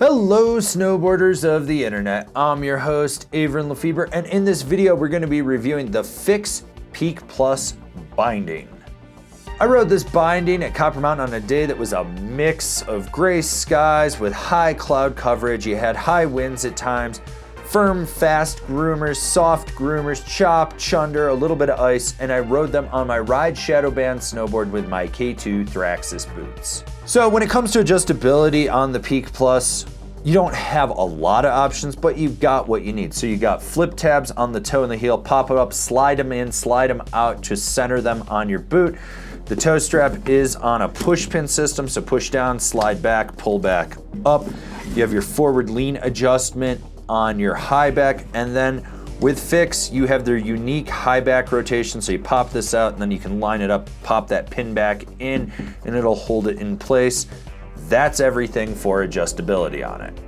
Hello snowboarders of the internet, I'm your host Avran LeFeber, and in this video we're going to be reviewing the Fix Peak Plus binding. I rode this binding at Copper Mountain on a day that was a mix of gray skies with high cloud coverage. You had high winds at times, firm fast groomers, soft groomers, chop, chunder, a little bit of ice, and I rode them on my Ride Shadow Band snowboard with my K2 Thraxis boots. So when it comes to adjustability on the Peak Plus, you don't have a lot of options, but you've got what you need. So you got flip tabs on the toe and the heel, pop it up, slide them in, slide them out to center them on your boot. The toe strap is on a push pin system, so push down, slide back, pull back up. You have your forward lean adjustment on your high back, and then with Fix, you have their unique high back rotation, so you pop this out and then you can line it up, pop that pin back in, and it'll hold it in place. That's everything for adjustability on it.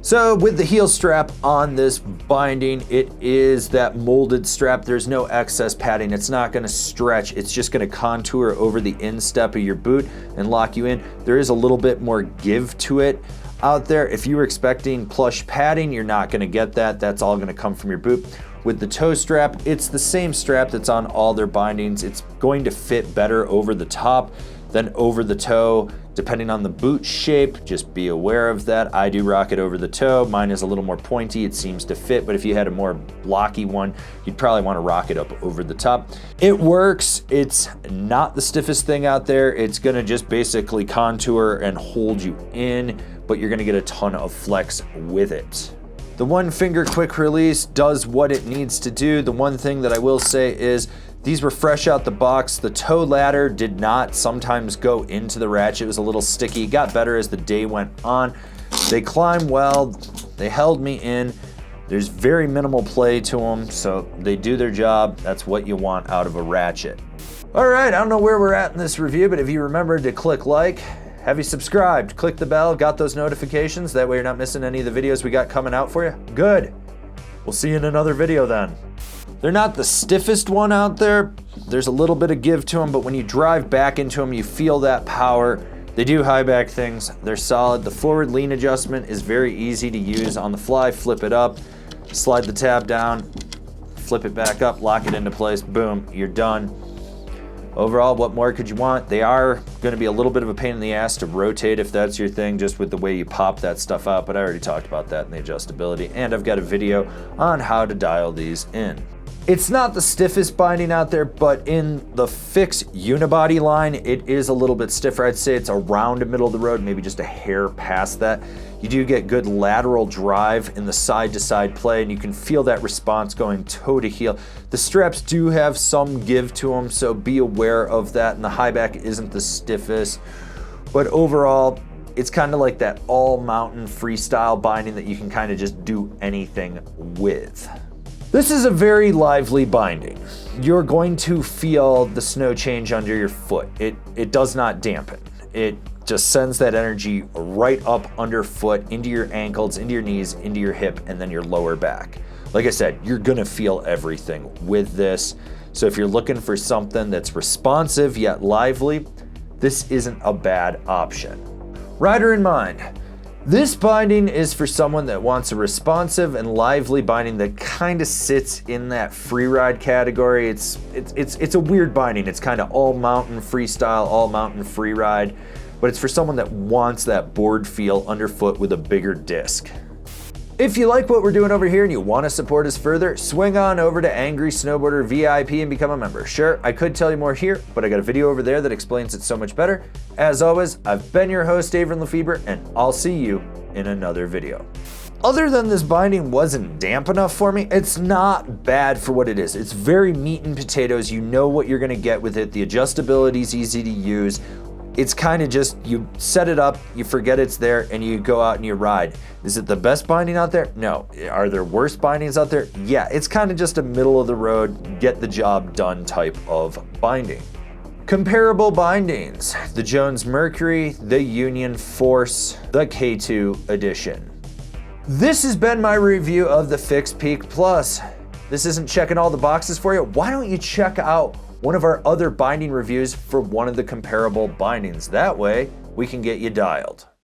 So with the heel strap on this binding, it is that molded strap. There's no excess padding. It's not gonna stretch. It's just gonna contour over the instep of your boot and lock you in. There is a little bit more give to it out there. If you were expecting plush padding, you're not gonna get that. That's all gonna come from your boot. With the toe strap, it's the same strap that's on all their bindings. It's going to fit better over the top than over the toe, depending on the boot shape. Just be aware of that. I do rock it over the toe. Mine is a little more pointy. It seems to fit, but if you had a more blocky one, you'd probably want to rock it up over the top. It works. It's not the stiffest thing out there. It's gonna just basically contour and hold you in, but you're gonna get a ton of flex with it. The one finger quick release does what it needs to do. The one thing that I will say is these were fresh out the box. The toe ladder did not sometimes go into the ratchet. It was a little sticky. It got better as the day went on. They climb well. They held me in. There's very minimal play to them, so they do their job. That's what you want out of a ratchet. All right, I don't know where we're at in this review, but if you remembered to click like, have you subscribed? Click the bell, got those notifications? That way you're not missing any of the videos we got coming out for you? Good. We'll see you in another video then. They're not the stiffest one out there. There's a little bit of give to them, but when you drive back into them, you feel that power. They do high back things. They're solid. The forward lean adjustment is very easy to use on the fly. Flip it up, slide the tab down, flip it back up, lock it into place, boom, you're done. Overall, what more could you want? They are going to be a little bit of a pain in the ass to rotate if that's your thing, just with the way you pop that stuff out, but I already talked about that in the adjustability, and I've got a video on how to dial these in. It's not the stiffest binding out there, but in the Fix unibody line, it is a little bit stiffer. I'd say it's around the middle of the road, maybe just a hair past that. You do get good lateral drive in the side-to-side play, and you can feel that response going toe to heel. The straps do have some give to them, so be aware of that, and the high back isn't the stiffest, but overall, it's kind of like that all-mountain freestyle binding that you can kind of just do anything with. This is a very lively binding. You're going to feel the snow change under your foot. It does not dampen. It just sends that energy right up underfoot, into your ankles, into your knees, into your hip, and then your lower back. Like I said, you're gonna feel everything with this. So if you're looking for something that's responsive yet lively, this isn't a bad option. Rider in mind. This binding is for someone that wants a responsive and lively binding that kind of sits in that free ride category. It's a weird binding. It's kind of all mountain freestyle, all mountain free ride, but it's for someone that wants that board feel underfoot with a bigger disc. If you like what we're doing over here and you want to support us further, swing on over to Angry Snowboarder VIP and become a member. Sure, I could tell you more here, but I got a video over there that explains it so much better. As always, I've been your host, Avran LeFeber, and I'll see you in another video. Other than this binding wasn't damp enough for me, it's not bad for what it is. It's very meat and potatoes. You know what you're gonna get with it. The adjustability is easy to use. It's kind of just, you set it up, you forget it's there, and you go out and you ride. Is it the best binding out there? No. Are there worse bindings out there? Yeah, it's kind of just a middle of the road, get the job done type of binding. Comparable bindings: the Jones Mercury, the Unioin Force, the K2 edition. This has been my review of the Fix Peak Plus. This isn't checking all the boxes for you. Why don't you check out one of our other binding reviews for one of the comparable bindings? That way we can get you dialed.